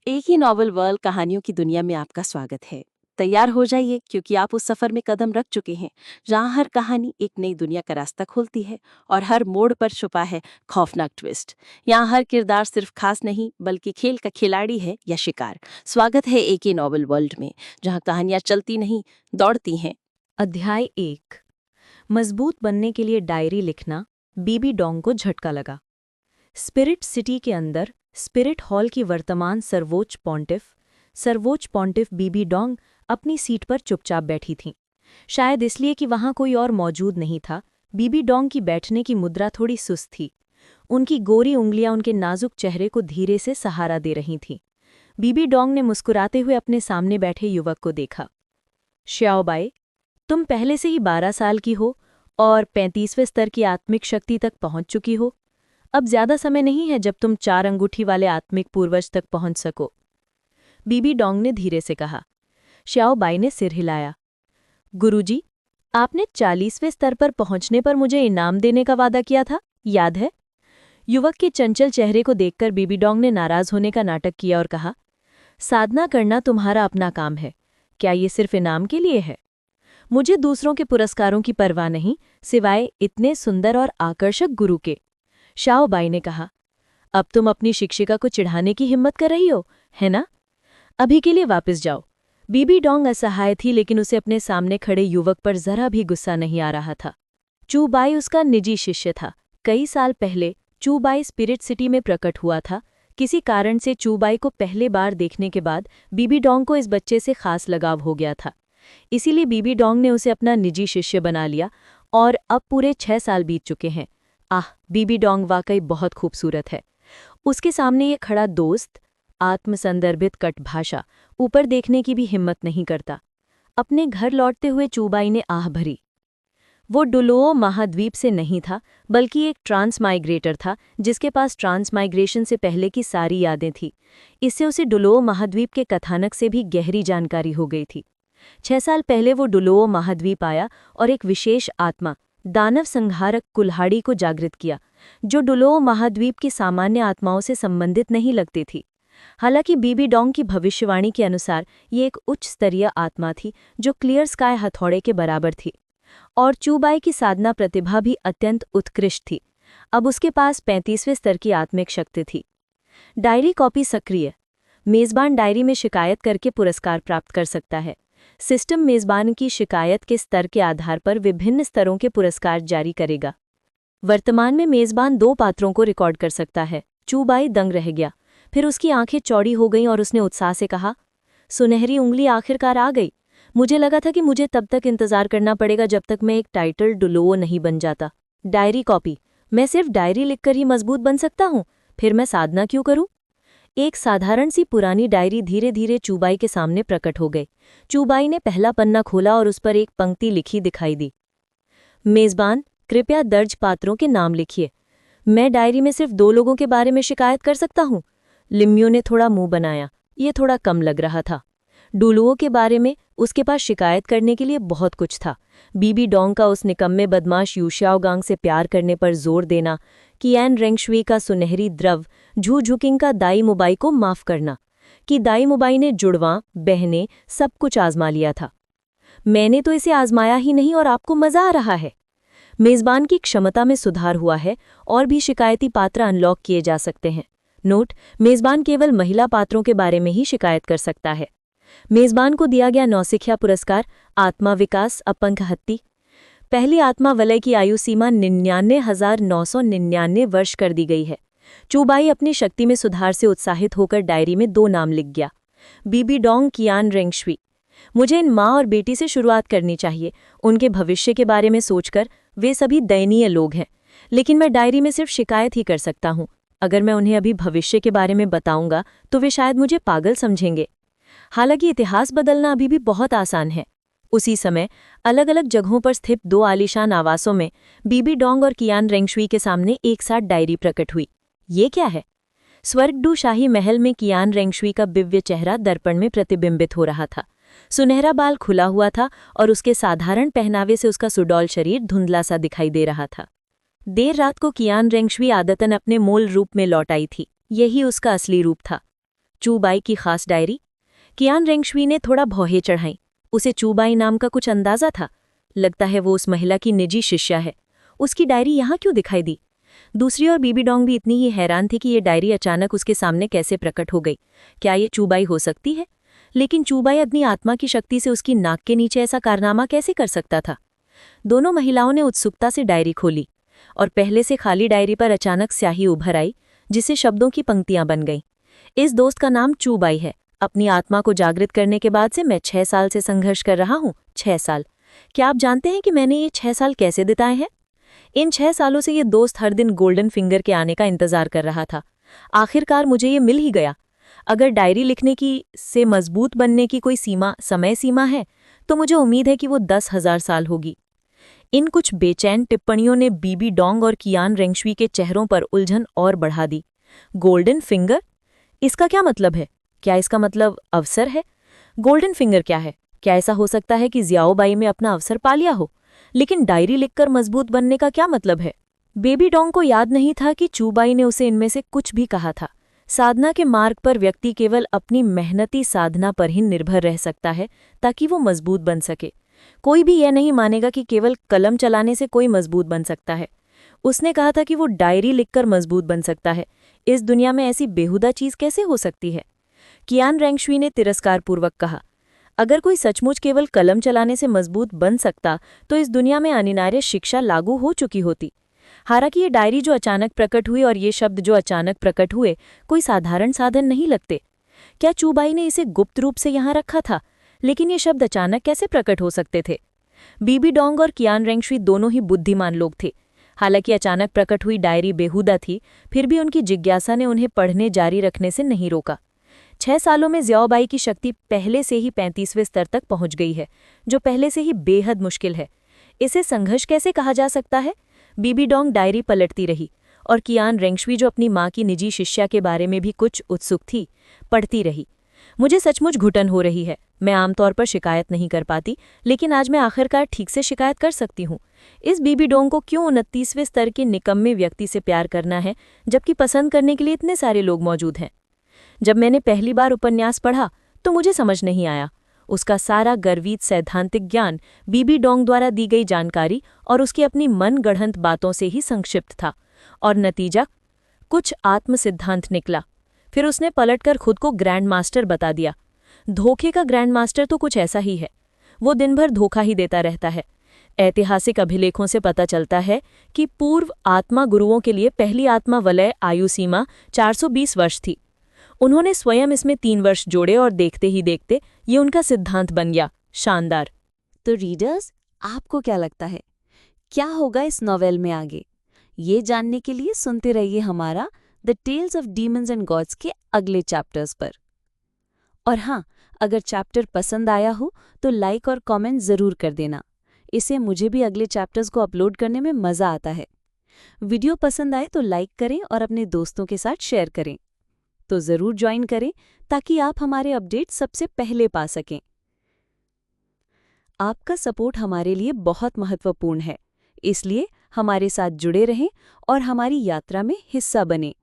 एक ही novel world कहानियों की दुनिया में आपका स्वागत है। तैयार हो जाइए क्योंकि आप उस सफर में कदम रख चुके हैं जहां हर कहानी एक नई दुनिया का रास्ता खोलती है और हर मोड़ पर छुपा है खौफनाक ट्विस्ट। यहाँ हर किरदार सिर्फ खास नहीं बल्कि खेल का खिलाड़ी है या शिकार। स्वागत है एक ही नॉवल वर्ल्ड में जहाँ कहानियां चलती नहीं दौड़ती हैं। अध्याय 1। मजबूत बनने के लिए डायरी लिखना। बीबी डोंग को झटका लगा। स्पिरिट सिटी के अंदर स्पिरिट हॉल की वर्तमान सर्वोच्च पॉन्टिफ बीबी डोंग अपनी सीट पर चुपचाप बैठी थीं। शायद इसलिए कि वहां कोई और मौजूद नहीं था। बीबी डोंग की बैठने की मुद्रा थोड़ी सुस्त थी। उनकी गोरी उंगलियां उनके नाजुक चेहरे को धीरे से सहारा दे रही थीं। बीबी डोंग ने मुस्कुराते हुए अपने सामने बैठे युवक को देखा। श्याओबाई, तुम पहले से ही 12 साल की हो और 35वें स्तर की आत्मिक शक्ति तक पहुंच चुकी हो। अब ज्यादा समय नहीं है जब तुम 4 अंगूठी वाले आत्मिक पूर्वज तक पहुंच सको। बीबी डोंग ने धीरे से कहा। श्याओबाई ने सिर हिलाया। गुरुजी, आपने 40वें स्तर पर पहुंचने पर मुझे इनाम देने का वादा किया था, याद है? युवक के चंचल चेहरे को देखकर बीबी डोंग ने नाराज होने का नाटक किया और कहा, साधना करना तुम्हारा अपना काम है, क्या ये सिर्फ इनाम के लिए है? मुझे दूसरों के पुरस्कारों की परवाह नहीं, सिवाय इतने सुंदर और आकर्षक गुरु के। शाओबाई ने कहा, अब तुम अपनी शिक्षिका को चिढ़ाने की हिम्मत कर रही हो, है ना? अभी के लिए वापस जाओ। बीबी डोंग असहाय थी, लेकिन उसे अपने सामने खड़े युवक पर जरा भी गुस्सा नहीं आ रहा था। चूबाई उसका निजी शिष्य था। कई साल पहले चूबाई स्पिरिट सिटी में प्रकट हुआ था। किसी कारण से चूबाई को पहले बार देखने के बाद बीबी डोंग को इस बच्चे से खास लगाव हो गया था। इसीलिए बीबी डोंग ने उसे अपना निजी शिष्य बना लिया और अब पूरे 6 साल बीत चुके हैं। बीबी डोंग वाकई बहुत खूबसूरत है। उसके सामने ये खड़ा दोस्त आत्मसंदर्भित कटभाषा ऊपर देखने की भी हिम्मत नहीं करता। अपने घर लौटते हुए चूबाई ने आह भरी। वो डुलोओ महाद्वीप से नहीं था, बल्कि एक ट्रांसमाइग्रेटर था जिसके पास ट्रांसमाइग्रेशन से पहले की सारी यादें थीं। इससे उसे डुलोओ महाद्वीप के कथानक से भी गहरी जानकारी हो गई थी। 6 साल पहले वो डुलोओ महाद्वीप आया और एक विशेष आत्मा, दानव संहारक कुल्हाड़ी को जागृत किया, जो डुलोओ महाद्वीप की सामान्य आत्माओं से संबंधित नहीं लगती थी। हालांकि बीबी डोंग की भविष्यवाणी के अनुसार ये एक उच्च स्तरीय आत्मा थी जो क्लियर स्काई हथौड़े के बराबर थी, और चूबाई की साधना प्रतिभा भी अत्यंत उत्कृष्ट थी। अब उसके पास 35वें स्तर की आत्मिक शक्ति थी। डायरी कॉपी सक्रिय। मेजबान डायरी में शिकायत करके पुरस्कार प्राप्त कर सकता है। सिस्टम मेजबान की शिकायत के स्तर के आधार पर विभिन्न स्तरों के पुरस्कार जारी करेगा। वर्तमान में मेजबान 2 पात्रों को रिकॉर्ड कर सकता है। चूबाई दंग रह गया। फिर उसकी आंखें चौड़ी हो गईं और उसने उत्साह से कहा, सुनहरी उंगली आखिरकार आ गई। मुझे लगा था कि मुझे तब तक इंतजार करना पड़ेगा जब तक मैं एक टाइटल डुलोओ नहीं बन जाता। Diary copy. मैं सिर्फ डायरी लिखकर ही मजबूत बन सकता हूँ, फिर मैं साधना क्यों करूँ? एक साधारण सी पुरानी डायरी धीरे धीरे चूबाई के सामने प्रकट हो गई। चूबाई ने पहला पन्ना खोला और उस पर एक पंक्ति लिखी दिखाई दी। मेजबान, कृपया दर्ज पात्रों के नाम लिखिए। मैं डायरी में सिर्फ 2 लोगों के बारे में शिकायत कर सकता हूँ। लिम्यो ने थोड़ा मुंह बनाया। ये थोड़ा कम लग रहा था। डुलुओ के बारे में उसके पास शिकायत करने के लिए बहुत कुछ था। बीबी डोंग का उस निकम्मे बदमाश यूशियाओगांग से प्यार करने पर जोर देना, कियान रेंगशुई का सुनहरी द्रव, झू झुकिंग का दाई मुबाई को माफ करना, कि दाई मुबाई ने जुड़वां, बहनें, सब कुछ आजमा लिया था। मैंने तो इसे आजमाया ही नहीं और आपको मजा आ रहा है। मेजबान की क्षमता में सुधार हुआ है और भी शिकायती पात्र अनलॉक किए जा सकते हैं। नोट: मेजबान केवल महिला पात्रों के बारे में ही शिकायत कर सकता है। मेजबान को दिया गया नौसिखिया पुरस्कार आत्मा विकास अपंक हत्ती। पहली आत्मा वलय की आयु सीमा 99,999 वर्ष कर दी गई है। चूबाई अपनी शक्ति में सुधार से उत्साहित होकर डायरी में 2 नाम लिख गया। बीबी डोंग, कियान रेंगशुई। मुझे इन माँ और बेटी से शुरुआत करनी चाहिए। उनके भविष्य के बारे में सोचकर वे सभी दयनीय लोग हैं, लेकिन मैं डायरी में सिर्फ शिकायत ही कर सकता हूँ। अगर मैं उन्हें अभी भविष्य के बारे में बताऊंगा तो वे शायद मुझे पागल समझेंगे। हालांकि इतिहास बदलना अभी भी बहुत आसान है। उसी समय अलग अलग जगहों पर स्थित 2 आलीशान आवासों में बीबी डोंग और कियान रेंगशुई के सामने एक साथ डायरी प्रकट हुई। ये क्या है? स्वर्गडू शाही महल में कियान रेंगशुई का दिव्य चेहरा दर्पण में प्रतिबिंबित हो रहा था। सुनहरा बाल खुला हुआ था और उसके साधारण पहनावे से उसका सुडौल शरीर धुंधला सा दिखाई दे रहा था। देर रात को कियान रेंगशुई आदतन अपने मूल रूप में लौट आई थी। यही उसका असली रूप था। चूबाई की खास डायरी। कियान रेंगशुई ने थोड़ा भौहें चढ़ाई। उसे चूबाई नाम का कुछ अंदाजा था। लगता है वो उस महिला की निजी शिष्या है। उसकी डायरी यहाँ क्यों दिखाई दी? दूसरी ओर बीबी डोंग भी इतनी ही हैरान थी कि ये डायरी अचानक उसके सामने कैसे प्रकट हो गई। क्या ये चूबाई हो सकती है? लेकिन चूबाई अपनी आत्मा की शक्ति से उसकी नाक के नीचे ऐसा कारनामा कैसे कर सकता था? दोनों महिलाओं ने उत्सुकता से डायरी खोली और पहले से खाली डायरी पर अचानक स्याही उभर आई, जिससे शब्दों की पंक्तियां बन गईं। इस दोस्त का नाम चूबाई है। अपनी आत्मा को जागृत करने के बाद से मैं 6 साल से संघर्ष कर रहा हूँ। 6 साल। क्या आप जानते हैं कि मैंने ये 6 साल कैसे बिताए हैं? इन 6 सालों से ये दोस्त हर दिन गोल्डन फिंगर के आने का इंतजार कर रहा था। आखिरकार मुझे ये मिल ही गया। अगर डायरी लिखने की से मजबूत बनने की कोई समय सीमा है, तो मुझे उम्मीद है कि वो 10,000 साल होगी। इन कुछ बेचैन टिप्पणियों ने बीबी डोंग और कियान रेंगशुई के चेहरों पर उलझन और बढ़ा दी। Golden finger? इसका क्या मतलब है? क्या इसका मतलब अवसर है? गोल्डन फिंगर क्या है? क्या ऐसा हो सकता है कि जियाओबाई में अपना अवसर पा लिया हो? लेकिन डायरी लिखकर मजबूत बनने का क्या मतलब है? बेबी डोंग को याद नहीं था कि चूबाई ने उसे इनमें से कुछ भी कहा था। साधना के मार्ग पर व्यक्ति केवल अपनी मेहनती साधना पर ही निर्भर रह सकता है ताकि वो मजबूत बन सके। कोई भी यह नहीं मानेगा कि केवल कलम चलाने से कोई मजबूत बन सकता है। उसने कहा था कि वो डायरी लिखकर मजबूत बन सकता है। इस दुनिया में ऐसी बेहुदा चीज कैसे हो सकती है? कियान रेंगशुई ने तिरस्कारपूर्वक कहा, अगर कोई सचमुच केवल कलम चलाने से मजबूत बन सकता तो इस दुनिया में अनिवार्य शिक्षा लागू हो चुकी होती। हालांकि ये डायरी जो अचानक प्रकट हुई और ये शब्द जो अचानक प्रकट हुए कोई साधारण साधन नहीं लगते। क्या चूबाई ने इसे गुप्त रूप से यहाँ रखा था? लेकिन ये शब्द अचानक कैसे प्रकट हो सकते थे? बीबी डोंग और कियान रेंगशुई दोनों ही बुद्धिमान लोग थे। हालांकि अचानक प्रकट हुई डायरी बेहुदा थी, फिर भी उनकी जिज्ञासा ने उन्हें पढ़ने जारी रखने से नहीं रोका। 6 सालों में जियाओबाई की शक्ति पहले से ही 35वें स्तर तक पहुंच गई है, जो पहले से ही बेहद मुश्किल है। इसे संघर्ष कैसे कहा जा सकता है? बीबी डोंग डायरी पलटती रही और कियान रेंगशुई, जो अपनी माँ की निजी शिष्या के बारे में भी कुछ उत्सुक थी, पढ़ती रही। मुझे सचमुच घुटन हो रही है। मैं आमतौर पर शिकायत नहीं कर पाती, लेकिन आज मैं आखिरकार ठीक से शिकायत कर सकती हूँ। इस बीबी डोंग को क्यों 29वें स्तर के निकम्मे व्यक्ति से प्यार करना है, जबकि पसंद करने के लिए इतने सारे लोग मौजूद हैं? जब मैंने पहली बार उपन्यास पढ़ा तो मुझे समझ नहीं आया। उसका सारा गर्वित सैद्धांतिक ज्ञान बीबी डोंग द्वारा दी गई जानकारी और उसकी अपनी मनगढ़ंत बातों से ही संक्षिप्त था, और नतीजा कुछ आत्म सिद्धांत निकला। फिर उसने पलटकर खुद को ग्रैंड मास्टर बता दिया। धोखे का ग्रैंड मास्टर तो कुछ ऐसा ही है। वो दिन भर धोखा ही देता रहता है। ऐतिहासिक अभिलेखों से पता चलता है कि पूर्व आत्मा गुरुओं के लिए पहली आत्मा वलय आयु सीमा 420 वर्ष थी। उन्होंने स्वयं इसमें 3 वर्ष जोड़े और देखते ही देखते ये उनका सिद्धांत बन गया। शानदार। तो रीडर्स, आपको क्या लगता है, क्या होगा इस नॉवेल में आगे? ये जानने के लिए सुनते रहिए हमारा the tales of demons and gods के अगले चैप्टर्स पर। और हाँ, अगर चैप्टर पसंद आया हो तो लाइक और कमेंट ज़रूर कर देना। इससे मुझे भी अगले चैप्टर्स को अपलोड करने में मज़ा आता है। वीडियो पसंद आए तो लाइक करें और अपने दोस्तों के साथ शेयर करें। तो ज़रूर ज्वाइन करें ताकि आप हमारे अपडेट सबसे पहले पा सकें। आपका सपोर्ट हमारे लिए बहुत महत्वपूर्ण है, इसलिए हमारे साथ जुड़े रहें और हमारी यात्रा में हिस्सा बनें।